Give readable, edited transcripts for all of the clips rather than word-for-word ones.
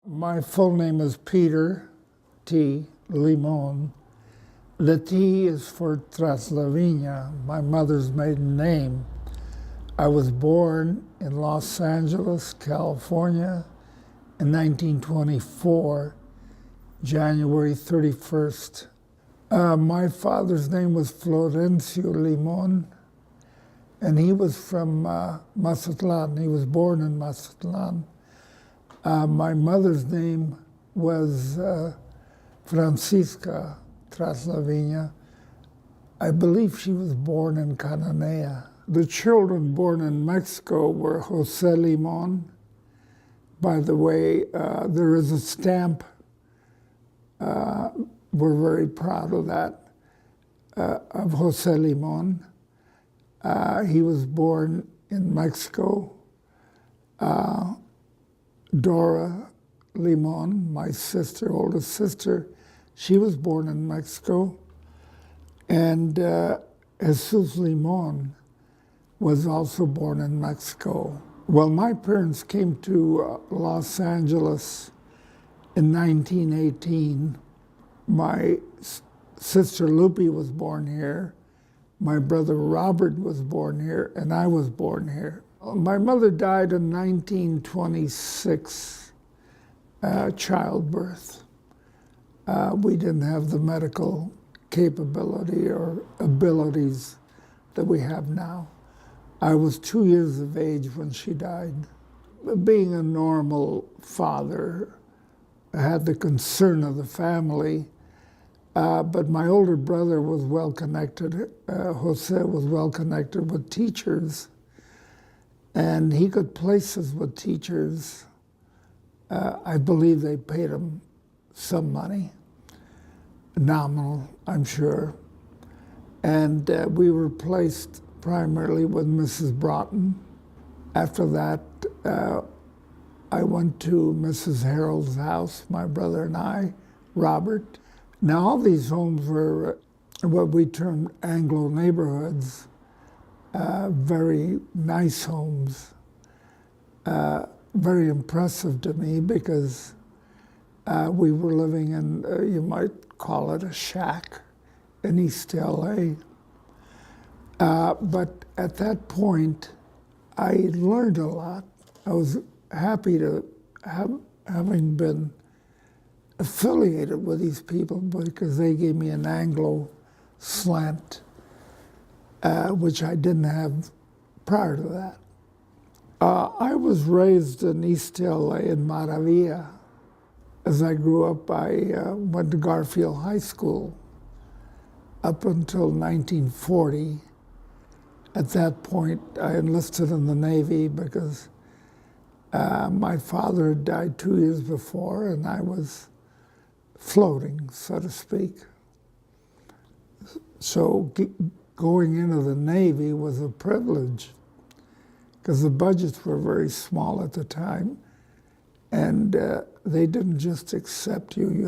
My full name is Peter T. Limón. The T is for Traslaviña, my mother's maiden name. I was born in Los Angeles, California in 1924, January 31st. My father's name was Florencio Limón, and he was from Mazatlan. He was born in Mazatlan. My mother's name was Francisca Traslaviña. I believe she was born in Cananea. The children born in Mexico were Jose Limón. By the way, there is a stamp. We're very proud of that, of Jose Limón. He was born in Mexico. Dora Limón, my sister, oldest sister, she was born in Mexico. And Jesus Limón was also born in Mexico. Well, my parents came to Los Angeles in 1918. My sister Lupe was born here. My brother Robert was born here, and I was born here. My mother died in 1926, childbirth. We didn't have the medical capability or abilities that we have now. I was 2 years of age when she died. Being a normal father, I had the concern of the family, but my older brother was well connected. Jose was well connected with teachers, and he could places with teachers. I believe they paid him some money, nominal, I'm sure. And we were placed primarily with Mrs. Broughton. After that, I went to Mrs. Harold's house, my brother and I, Robert. Now, all these homes were what we termed Anglo neighborhoods, very nice homes, very impressive to me because we were living in, you might call it a shack in East LA. But at that point, I learned a lot. I was happy to having been affiliated with these people because they gave me an Anglo slant, which I didn't have prior to that. I was raised in East LA in Maravilla. As I grew up, I went to Garfield High School up until 1940. At that point, I enlisted in the Navy because my father had died 2 years before, and I was floating, so to speak. So going into the Navy was a privilege because the budgets were very small at the time, and they didn't just accept you. You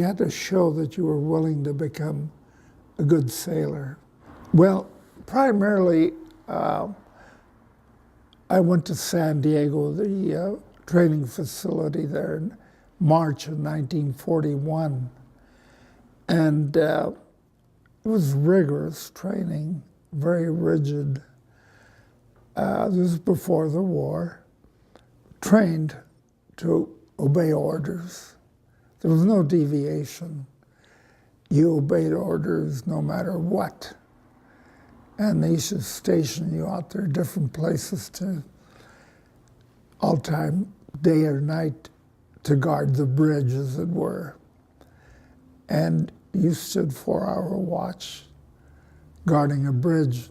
had to show that you were willing to become a good sailor. Well, primarily, I went to San Diego, the training facility there in March of 1941. And it was rigorous training, very rigid. This was before the war. Trained to obey orders. There was no deviation. You obeyed orders no matter what. And they used to station you out there, different places to all time, day or night, to guard the bridge, as it were. And you stood 4-hour watch guarding a bridge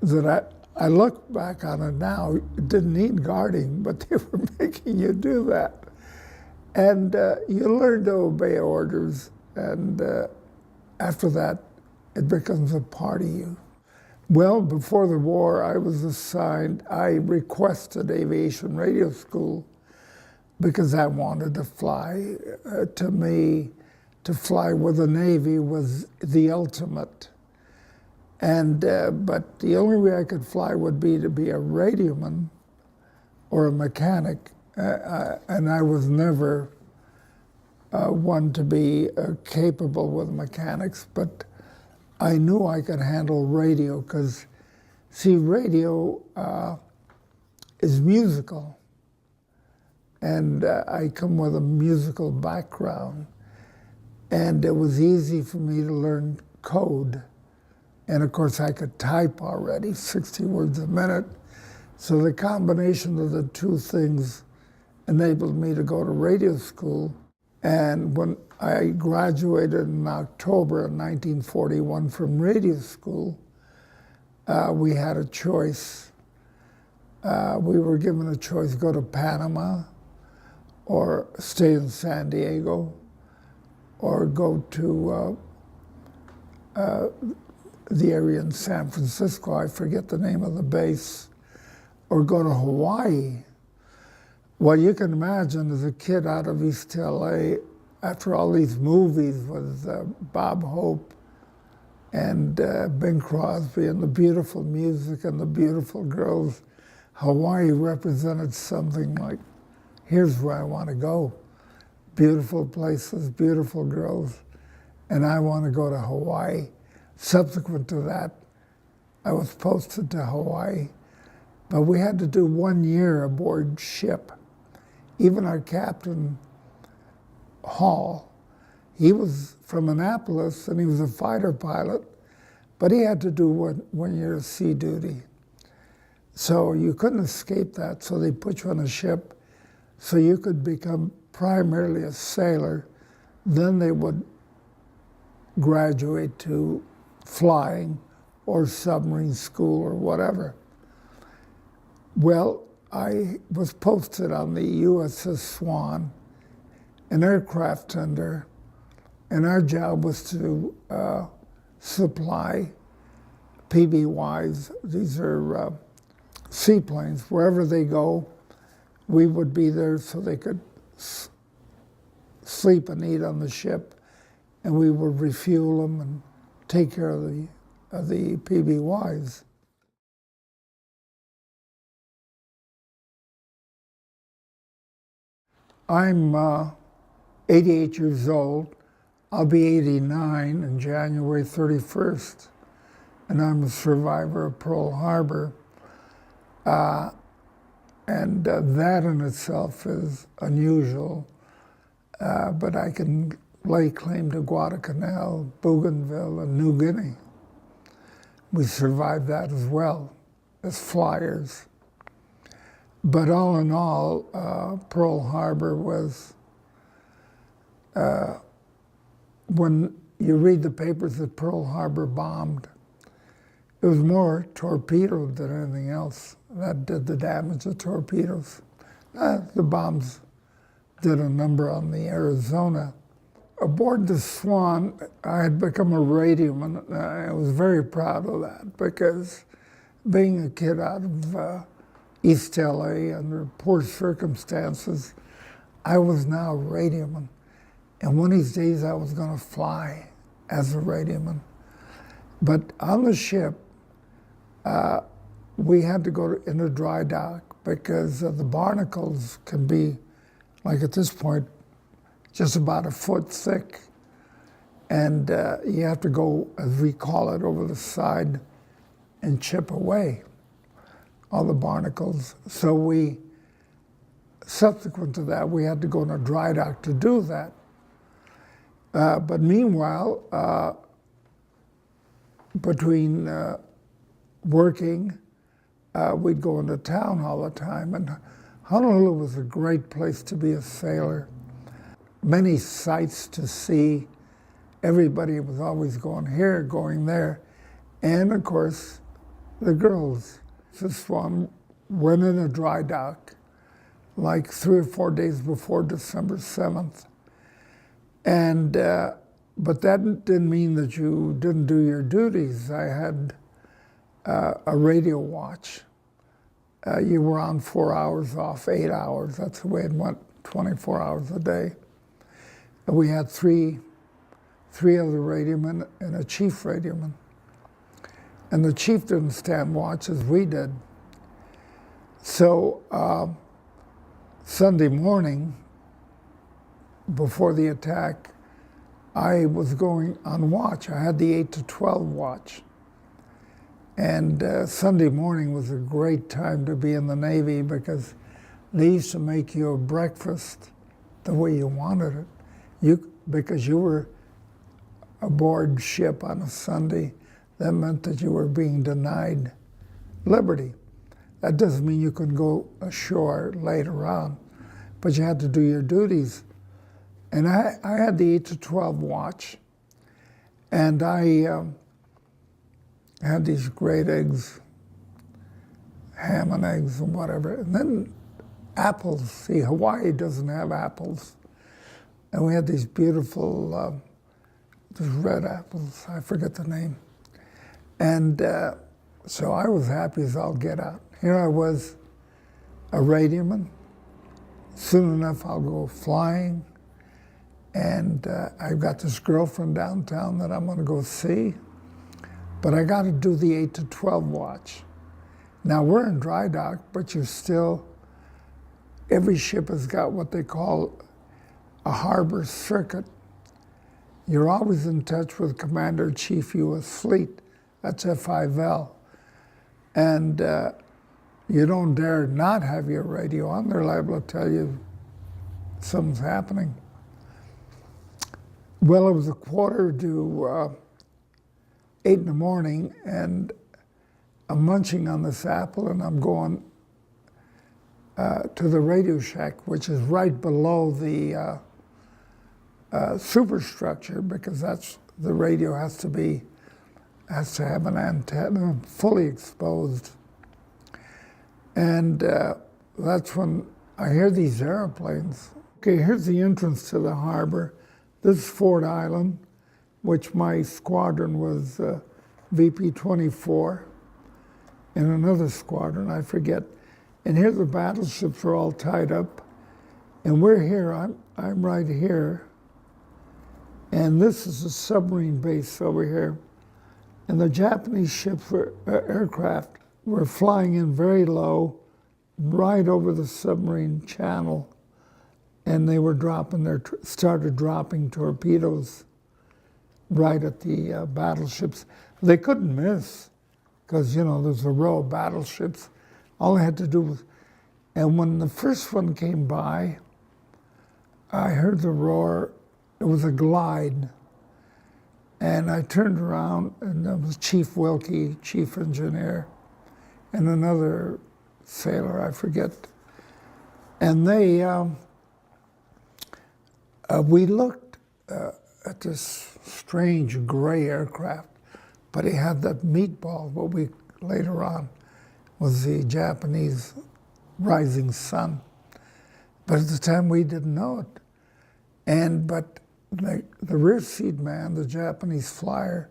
that I look back on it now, it didn't need guarding, but they were making you do that. And you learn to obey orders, and after that, it becomes a part of you. Well, before the war, I requested aviation radio school because I wanted to fly. To me, to fly with the Navy was the ultimate. And but the only way I could fly would be to be a radioman or a mechanic, and I was never one to be capable with mechanics, but I knew I could handle radio because, see, radio is musical, and I come with a musical background, and it was easy for me to learn code. And of course, I could type already, 60 words a minute. So the combination of the two things enabled me to go to radio school. And when I graduated in October of 1941 from radio school, we had a choice. We were given a choice: go to Panama, or stay in San Diego, or go to the area in San Francisco, I forget the name of the base, or go to Hawaii. Well, you can imagine, as a kid out of East LA, after all these movies with Bob Hope and Bing Crosby and the beautiful music and the beautiful girls, Hawaii represented something like, here's where I want to go. Beautiful places, beautiful girls, and I want to go to Hawaii. Subsequent to that, I was posted to Hawaii, but we had to do 1 year aboard ship. Even our captain, Hall, he was from Annapolis and he was a fighter pilot, but he had to do 1 year of sea duty. So you couldn't escape that, so they put you on a ship so you could become primarily a sailor. Then they would graduate to flying or submarine school or whatever. Well, I was posted on the USS Swan, an aircraft tender, and our job was to supply PBYs. These are seaplanes. Wherever they go, we would be there so they could sleep and eat on the ship, and we would refuel them and take care of the PBYs. I'm 88 years old. I'll be 89 on January 31st, and I'm a survivor of Pearl Harbor. And that in itself is unusual, but I can lay claim to Guadalcanal, Bougainville, and New Guinea. We survived that as well as flyers. But all in all, Pearl Harbor was, when you read the papers that Pearl Harbor bombed, it was more torpedoed than anything else. That did the damage of torpedoes. The bombs did a number on the Arizona. Aboard the Swan, I had become a radioman. I was very proud of that because being a kid out of East LA under poor circumstances, I was now a radioman. And one of these days I was going to fly as a radioman. But on the ship, we had to go in a dry dock because the barnacles can be, like at this point, just about a foot thick. And you have to go, as we call it, over the side and chip away all the barnacles. So we, subsequent to that, we had to go in a dry dock to do that. But meanwhile, between working, we'd go into town all the time. And Honolulu was a great place to be a sailor. Many sights to see. Everybody was always going here, going there. And of course, the girls. The Swan went in a dry dock like 3 or 4 days before December 7th. And, but that didn't mean that you didn't do your duties. I had a radio watch. You were on 4 hours off, 8 hours. That's the way it went, 24 hours a day. And we had three other radiomen and a chief radioman. And the chief didn't stand watch as we did. So Sunday morning, before the attack, I was going on watch. I had the 8 to 12 watch. And Sunday morning was a great time to be in the Navy because they used to make you a breakfast the way you wanted it. Because you were aboard ship on a Sunday, that meant that you were being denied liberty. That doesn't mean you couldn't go ashore later on, but you had to do your duties. And I had the 8 to 12 watch, and I had these great eggs, ham and eggs and whatever. And then apples. See, Hawaii doesn't have apples. And we had these beautiful, these red apples. I forget the name. And so I was happy as all get out. Here I was, a radioman. Soon enough, I'll go flying. And I've got this girlfriend downtown that I'm going to go see. But I got to do the 8 to 12 watch. Now, we're in dry dock, but you're still, every ship has got what they call a harbor circuit. You're always in touch with Commander-in-Chief U.S. Fleet. That's FIVL. And you don't dare not have your radio on. They're liable to tell you something's happening. Well, it was a quarter to 8 in the morning, and I'm munching on this apple, and I'm going to the Radio Shack, which is right below the superstructure, because that's the radio has to have an antenna fully exposed. And that's when I hear these airplanes. Okay, here's the entrance to the harbor. This is Ford Island, which my squadron was VP 24, and another squadron, I forget. And here the battleships are all tied up, and we're here, I'm right here, and this is a submarine base over here. And the Japanese ships aircraft were flying in very low, right over the submarine channel, and they were started dropping torpedoes right at the battleships. They couldn't miss, because, there's a row of battleships. All I had to do was, and when the first one came by, I heard the roar. It was a glide. And I turned around, and it was Chief Wilkie, chief engineer, and another sailor, I forget. And we looked at this strange gray aircraft, but he had that meatball, what we later on was the Japanese rising sun. But at the time, we didn't know it. But the rear seat man, the Japanese flyer,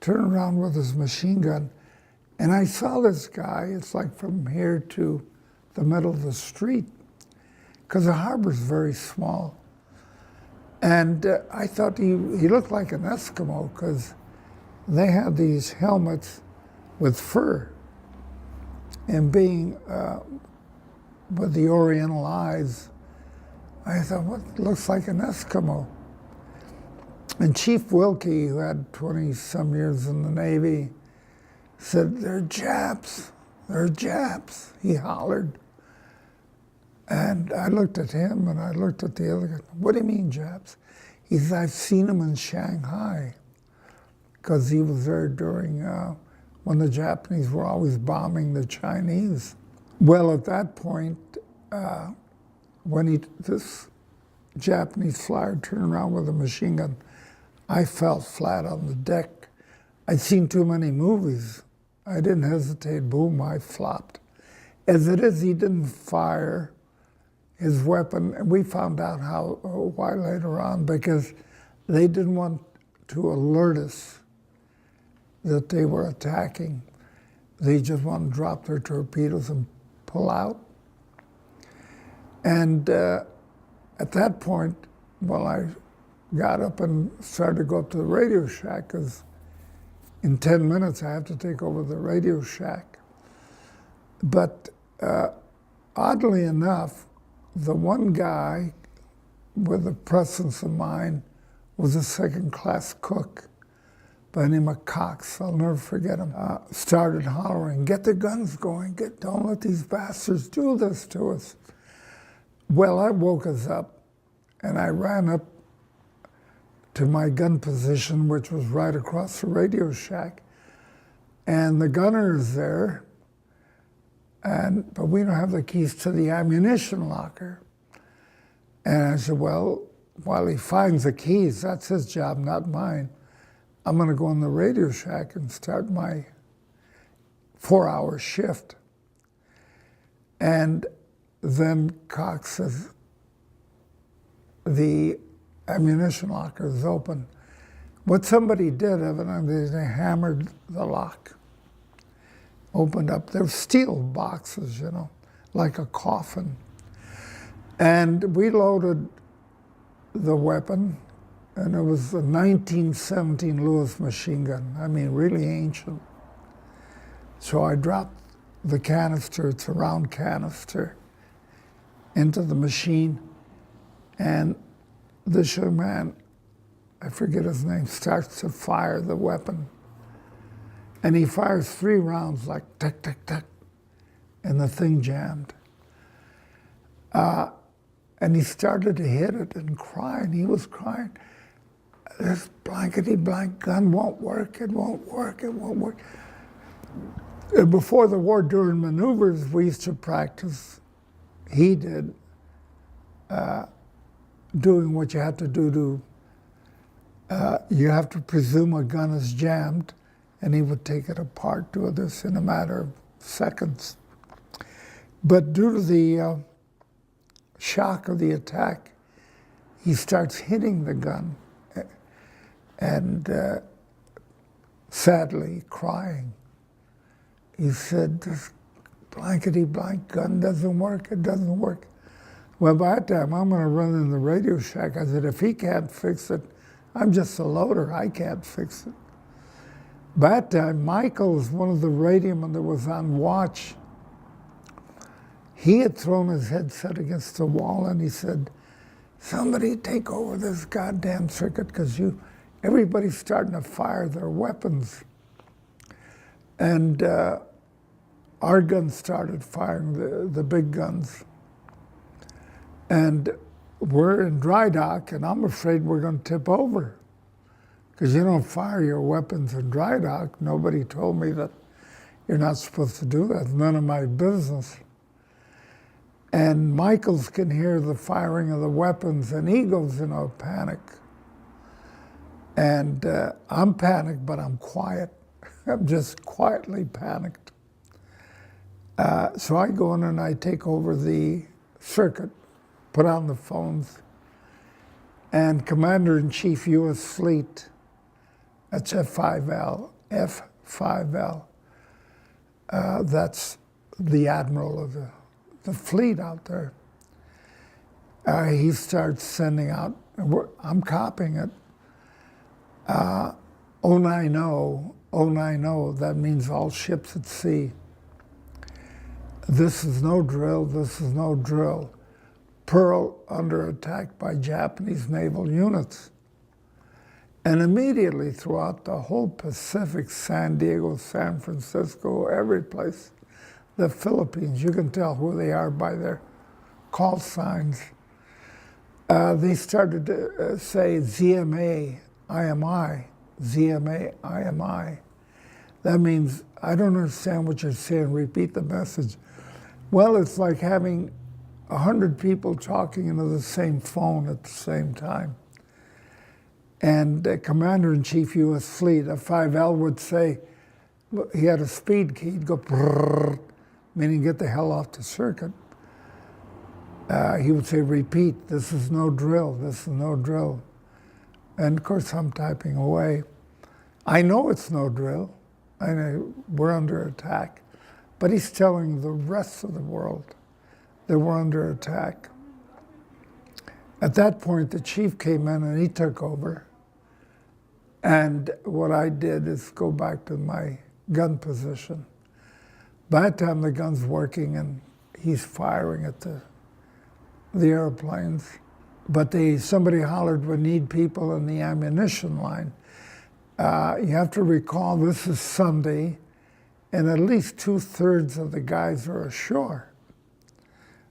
turned around with his machine gun, and I saw this guy. It's like from here to the middle of the street, because the harbor's very small. And I thought he looked like an Eskimo, because they had these helmets with fur. And being with the Oriental eyes, I thought, what looks like an Eskimo? And Chief Wilkie, who had 20-some years in the Navy, said, "They're Japs, they're Japs," he hollered. And I looked at him, and I looked at the other guy. "What do you mean, Japs?" He said, "I've seen them in Shanghai," because he was there during when the Japanese were always bombing the Chinese. Well, at that point, when this Japanese flyer turned around with a machine gun, I fell flat on the deck. I'd seen too many movies. I didn't hesitate. Boom, I flopped. As it is, he didn't fire his weapon. And we found out why later on, because they didn't want to alert us that they were attacking. They just wanted to drop their torpedoes and pull out. And at that point, well, I got up and started to go up to the Radio Shack, because in 10 minutes I have to take over the Radio Shack. But oddly enough, the one guy with the presence of mind was a second-class cook by the name of Cox. I'll never forget him. Started hollering, "Get the guns going, don't let these bastards do this to us." Well, I woke us up, and I ran up to my gun position, which was right across the radio shack. And the gunner is there, but we don't have the keys to the ammunition locker. And I said, well, while he finds the keys, that's his job, not mine. I'm going to go in the radio shack and start my 4-hour shift. And then Cox says, the ammunition locker is open. What somebody did, evidently, they hammered the lock, opened up. They're steel boxes, you know, like a coffin. And we loaded the weapon, and it was a 1917 Lewis machine gun. I mean, really ancient. So I dropped the canister, it's a round canister, into the machine, and this young man, I forget his name, starts to fire the weapon. And he fires 3 rounds like tuck, tuck, tuck, and the thing jammed. And he started to hit it and cry, and he was crying. This blankety blank gun won't work, it won't work, it won't work. And before the war, during maneuvers, we used to practice, he did, doing what you have to do you have to presume a gun is jammed, and he would take it apart, do this in a matter of seconds. But due to the shock of the attack, he starts hitting the gun and sadly crying. He said, "This blankety blank gun doesn't work, it doesn't work." Well, by that time, I'm going to run in the radio shack. I said, if he can't fix it, I'm just a loader, I can't fix it. By that time, Michaels, one of the radiomen that was on watch, he had thrown his headset against the wall, and he said, "Somebody take over this goddamn circuit, because everybody's starting to fire their weapons." And our guns started firing, the big guns. And we're in dry dock, and I'm afraid we're going to tip over, because you don't fire your weapons in dry dock. Nobody told me that you're not supposed to do that. It's none of my business. And Michaels can hear the firing of the weapons, and he goes into a panic. And I'm panicked, but I'm quiet. I'm just quietly panicked. So I go in and I take over the circuit, put on the phones, and Commander-in-Chief U.S. Fleet, that's F5L, that's the admiral of the fleet out there. He starts sending out, I'm copying it, 090, that means all ships at sea. This is no drill, this is no drill. Pearl under attack by Japanese naval units. And immediately throughout the whole Pacific, San Diego, San Francisco, every place, the Philippines, you can tell who they are by their call signs. They started to say ZMA, IMI, ZMA, IMI. That means, I don't understand what you're saying, repeat the message. Well, it's like having 100 people talking into the same phone at the same time. And Commander-in-Chief U.S. Fleet, F5L, would say, he had a speed key, he'd go brrrr, meaning get the hell off the circuit. He would say, repeat, this is no drill, this is no drill. And of course, I'm typing away. I know it's no drill. I know we're under attack. But he's telling the rest of the world that we're under attack. At that point, the chief came in and he took over. And what I did is go back to my gun position. By that time, the gun's working and he's firing at the airplanes, but somebody hollered, we need people in the ammunition line. You have to recall this is Sunday, and at least 2/3 of the guys are ashore,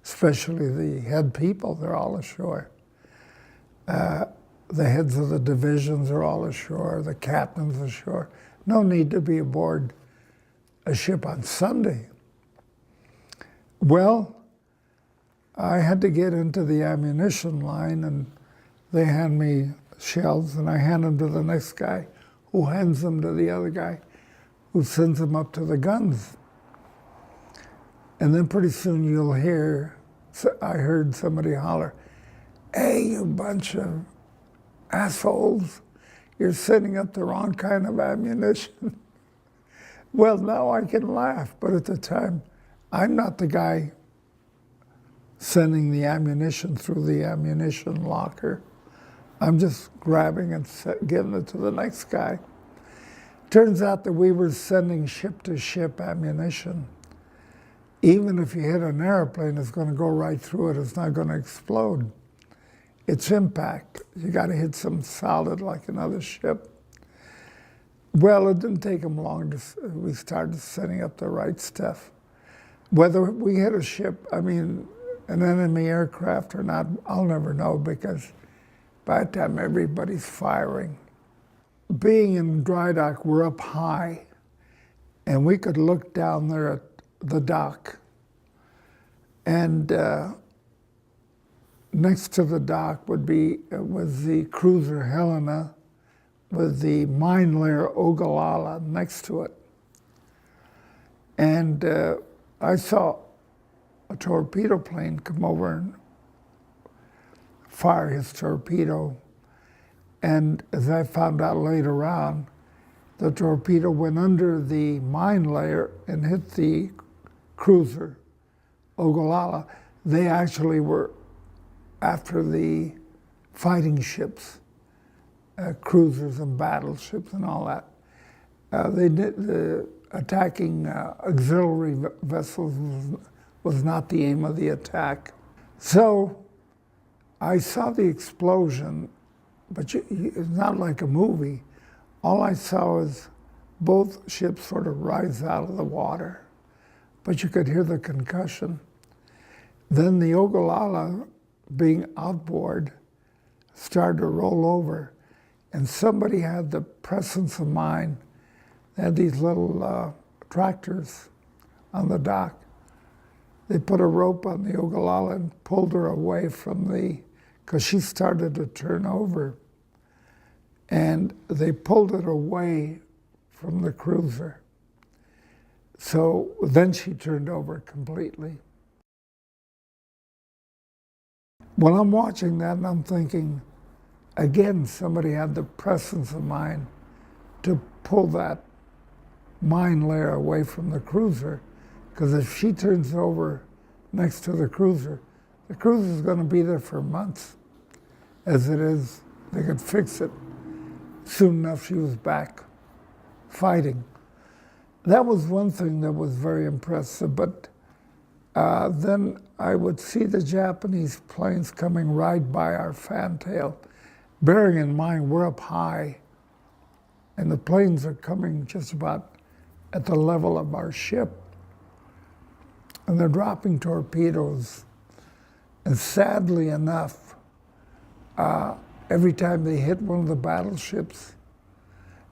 especially the head people, they're all ashore. The heads of the divisions are all ashore, the captains ashore. No need to be aboard a ship on Sunday. Well, I had to get into the ammunition line, and they hand me shells, and I hand them to the next guy, who hands them to the other guy, who sends them up to the guns. And then pretty soon you'll hear, I heard somebody holler, "Hey, you bunch of assholes, you're sending up the wrong kind of ammunition." Well, now I can laugh, but at the time, I'm not the guy sending the ammunition through the ammunition locker. I'm just grabbing and giving it to the next guy. Turns out that we were sending ship-to-ship ammunition. Even if you hit an airplane, it's going to go right through it. It's not going to explode. It's impact. You got to hit some solid like another ship. Well, it didn't take them long we started setting up the right stuff. Whether we hit a ship, an enemy aircraft or not, I'll never know, because by the time everybody's firing. Being in dry dock, we're up high, and we could look down there at the dock. And next to the dock was the cruiser Helena with the mine layer Ogallala next to it. And I saw a torpedo plane come over and fire his torpedo. And as I found out later on, the torpedo went under the mine layer and hit the cruiser, Ogallala. They actually were after the fighting ships, cruisers and battleships and all that. The attacking auxiliary vessels was not the aim of the attack. So I saw the explosion, but it's not like a movie. All I saw was both ships sort of rise out of the water, but you could hear the concussion. Then the Ogallala, being outboard, started to roll over, and somebody had the presence of mind. They had these little tractors on the dock. They put a rope on the Ogallala and pulled her away from because she started to turn over. And they pulled it away from the cruiser. So then she turned over completely. Well, I'm watching that and I'm thinking, again, somebody had the presence of mind to pull that mine layer away from the cruiser, because if she turns over next to the cruiser is going to be there for months. As it is, they could fix it. Soon enough, she was back fighting. That was one thing that was very impressive, but then I would see the Japanese planes coming right by our fantail, bearing in mind we're up high, and the planes are coming just about at the level of our ship, and they're dropping torpedoes. And sadly enough, every time they hit one of the battleships,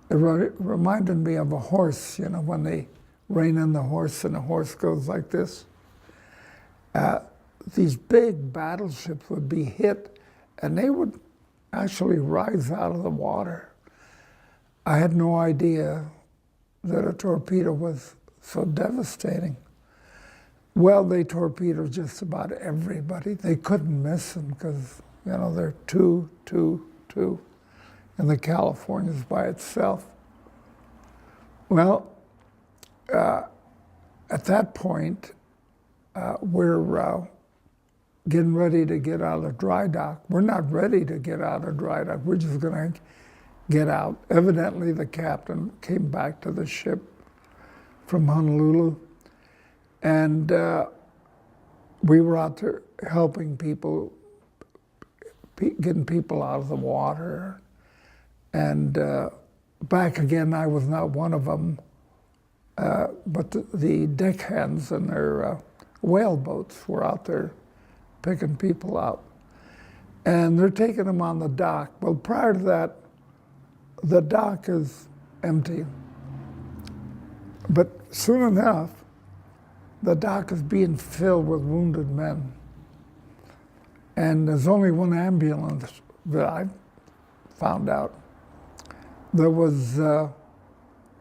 it reminded me of a horse, when they rein in the horse and the horse goes like this. These big battleships would be hit, and they would actually rise out of the water. I had no idea that a torpedo was so devastating. Well, they torpedoed just about everybody. They couldn't miss them because, they're two, and the California's by itself. Well, at that point, we're getting ready to get out of dry dock. We're not ready to get out of dry dock. We're just going to get out. Evidently, the captain came back to the ship from Honolulu, and we were out there helping people, getting people out of the water. And back again, I was not one of them, but the deckhands and their whale boats were out there picking people out. And they're taking them on the dock. Well, prior to that, the dock is empty. But soon enough, the dock is being filled with wounded men. And there's only one ambulance that I found out that was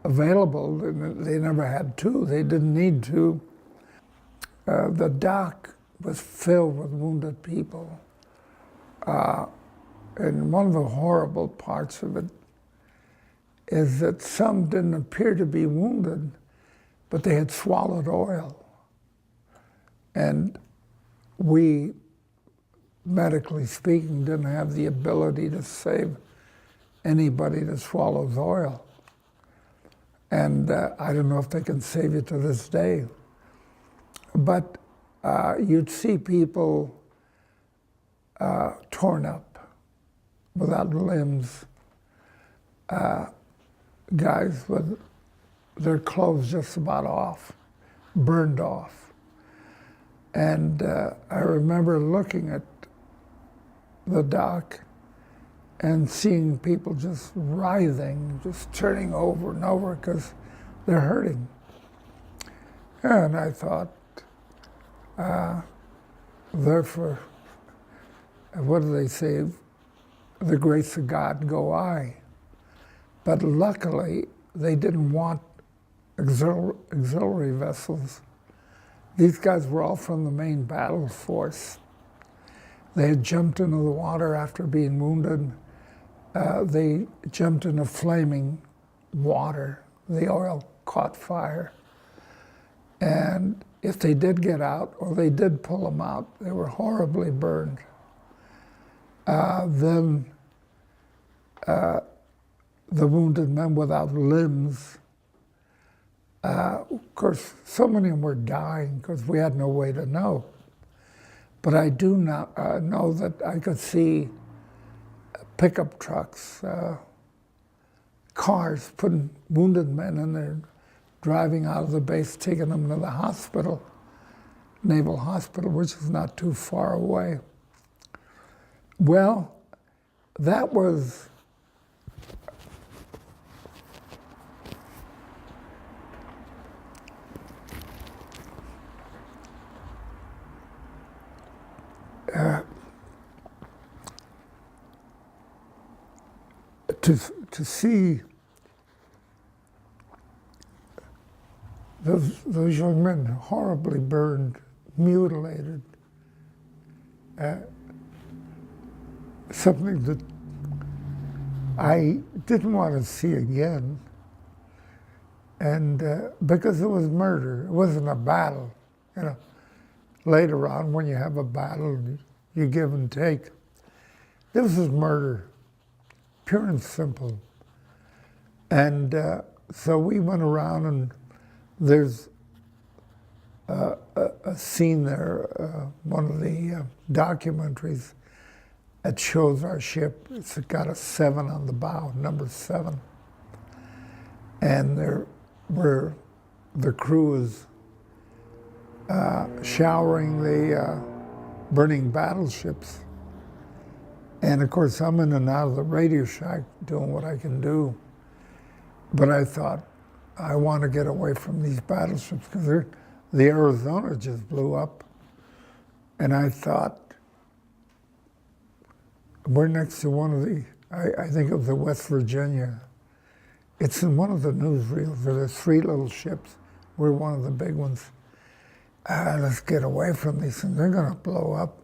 available. And they never had two. They didn't need two. The dock was filled with wounded people. And one of the horrible parts of it is that some didn't appear to be wounded, but they had swallowed oil. And we, medically speaking, didn't have the ability to save anybody that swallows oil. And I don't know if they can save you to this day. But you'd see people torn up, without limbs, guys with their clothes just about off, burned off. And I remember looking at the dock and seeing people just writhing, just turning over and over because they're hurting. And I thought, therefore, what do they say? The grace of God go I. But luckily, they didn't want auxiliary vessels. These guys were all from the main battle force. They had jumped into the water after being wounded. They jumped into flaming water. The oil caught fire. And if they did get out, or they did pull them out, they were horribly burned. Then the wounded men without limbs, of course, so many of them were dying because we had no way to know. But I do not know that I could see pickup trucks, cars putting wounded men in there, driving out of the base, taking them to the hospital, Naval Hospital, which is not too far away. Well, that was to see those young men horribly burned, mutilated, something that I didn't want to see again. And because it was murder, it wasn't a battle. You know, later on, when you have a battle, you give and take. This was murder, pure and simple. And so we went around, and there's a scene there, one of the documentaries that shows our ship. It's got a 7 on the bow, number 7. And there were the crew is showering the burning battleships. And of course, I'm in and out of the radio shack doing what I can do. But I thought, I want to get away from these battleships because the Arizona just blew up. And I thought, we're next to one of the, I think it was the West Virginia. It's in one of the newsreels. There's 3 little ships. We're one of the big ones. Let's get away from these things. They're going to blow up.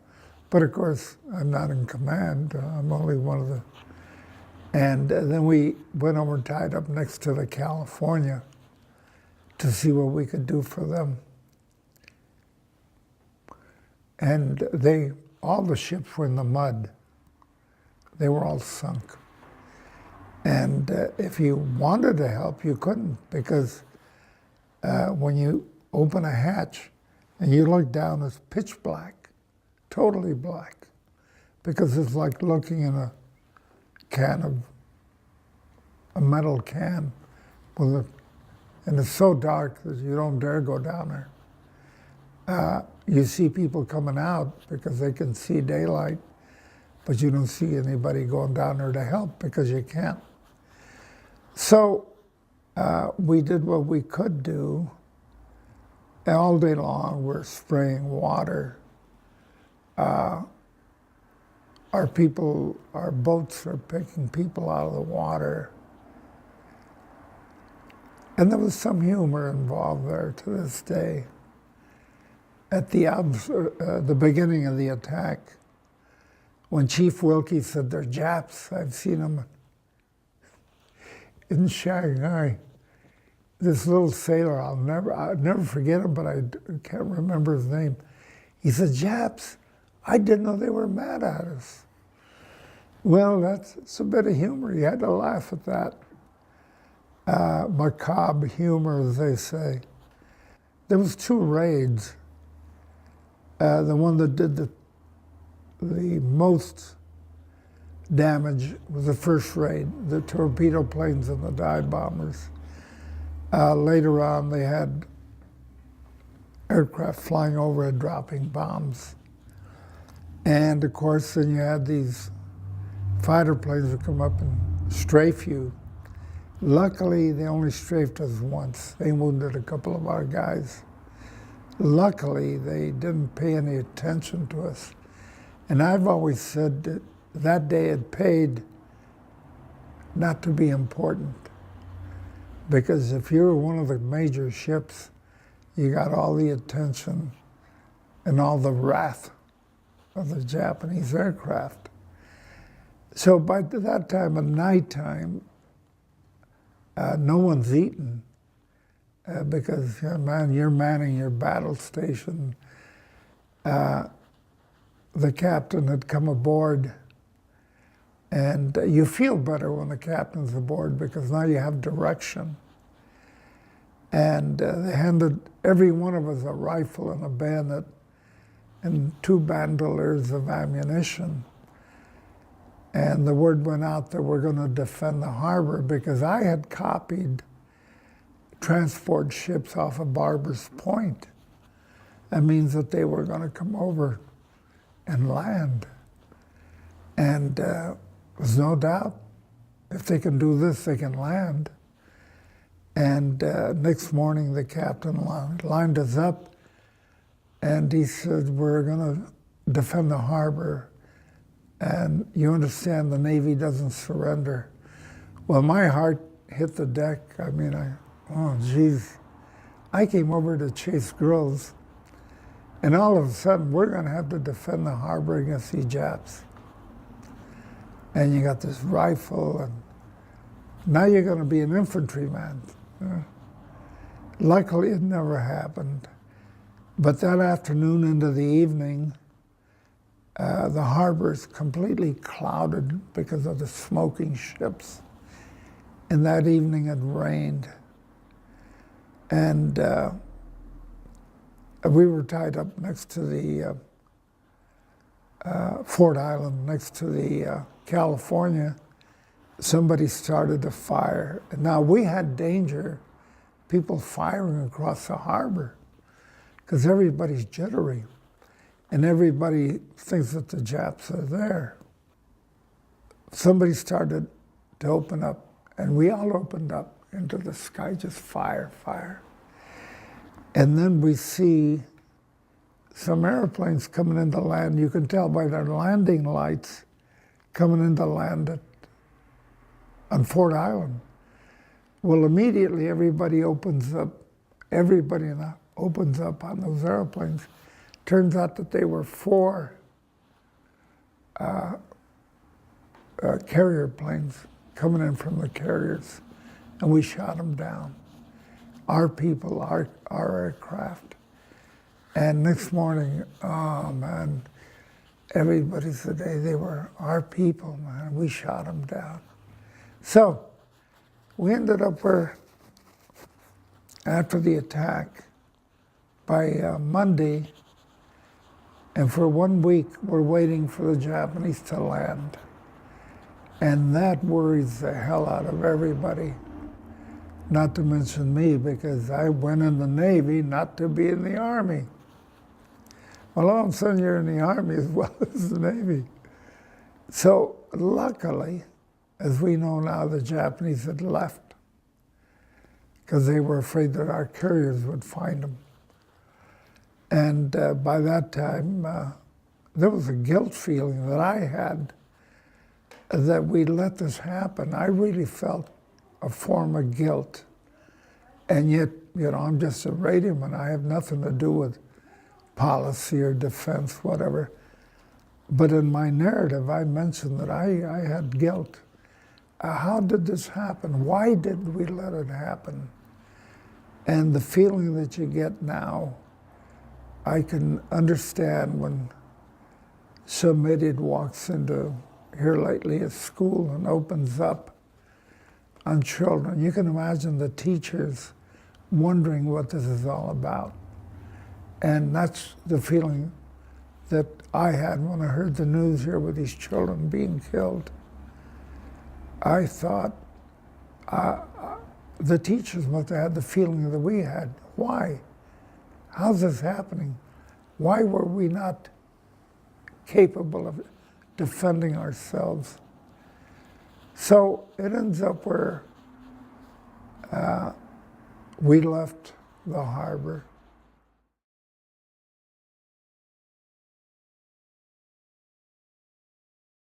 But of course, I'm not in command. I'm only one of the... And then we went over and tied up next to the California to see what we could do for them. And all the ships were in the mud. They were all sunk. And if you wanted to help, you couldn't, because when you open a hatch, And you look down, it's pitch black, totally black, because it's like looking in a metal can, and it's so dark that you don't dare go down there. You see people coming out because they can see daylight, but you don't see anybody going down there to help because you can't. So we did what we could do. All day long, we're spraying water. Our boats are picking people out of the water. And there was some humor involved there to this day. At the beginning of the attack, when Chief Wilkie said, "They're Japs, I've seen them in Shanghai." This little sailor, I'll never forget him, but I can't remember his name. He said, "Japs, I didn't know they were mad at us." Well, it's a bit of humor. You had to laugh at that. Macabre humor, as they say. There was 2 raids. The one that did the most damage was the first raid, the torpedo planes and the dive bombers. Later on, they had aircraft flying over and dropping bombs. And of course, then you had these fighter planes that come up and strafe you. Luckily, they only strafed us once. They wounded a couple of our guys. Luckily, they didn't pay any attention to us. And I've always said that that day it paid not to be important. Because if you were one of the major ships, you got all the attention and all the wrath of the Japanese aircraft. So by that time of nighttime, no one's eaten because you're manning your battle station. The captain had come aboard, and you feel better when the captain's aboard because now you have direction. And they handed every one of us a rifle and a bayonet and 2 bandoliers of ammunition. And the word went out that we're going to defend the harbor because I had copied transport ships off of Barber's Point. That means that they were going to come over and land. And there's no doubt, if they can do this, they can land. And next morning, the captain lined us up, and he said, "We're going to defend the harbor. And you understand the Navy doesn't surrender." Well, my heart hit the deck. Oh, geez. I came over to chase girls, and all of a sudden, we're going to have to defend the harbor against the Japs. And you got this rifle, and now you're going to be an infantryman. Luckily, it never happened. But that afternoon into the evening, the harbor is completely clouded because of the smoking ships. And that evening it rained. And we were tied up next to the Fort Island, next to the California. Somebody started a fire. And now we had danger, people firing across the harbor, because everybody's jittery. And everybody thinks that the Japs are there. Somebody started to open up, and we all opened up into the sky, just fire, fire. And then we see some airplanes coming into land. You can tell by their landing lights coming into land on Fort Island. Well, immediately everybody opens up on those airplanes. Turns out that they were 4 carrier planes coming in from the carriers, and we shot them down. Our people, our aircraft. And next morning, oh man, everybody said, "Hey, they were our people, man. We shot them down." So we ended up where, after the attack, by Monday, and for 1 week we're waiting for the Japanese to land. And that worries the hell out of everybody, not to mention me, because I went in the Navy not to be in the Army. Well, all of a sudden you're in the Army as well as the Navy. So luckily, as we know now, the Japanese had left because they were afraid that our carriers would find them. And by that time, there was a guilt feeling that I had that we let this happen. I really felt a form of guilt. And yet, you know, I'm just a radioman. I have nothing to do with policy or defense, whatever. But in my narrative, I mentioned that I had guilt. How did this happen? Why did we let it happen? And the feeling that you get now, I can understand when some idiot walks into here lately at school and opens up on children. You can imagine the teachers wondering what this is all about. And that's the feeling that I had when I heard the news here with these children being killed. I thought the teachers must have had the feeling that we had. Why? How's this happening? Why were we not capable of defending ourselves? So it ends up where we left the harbor.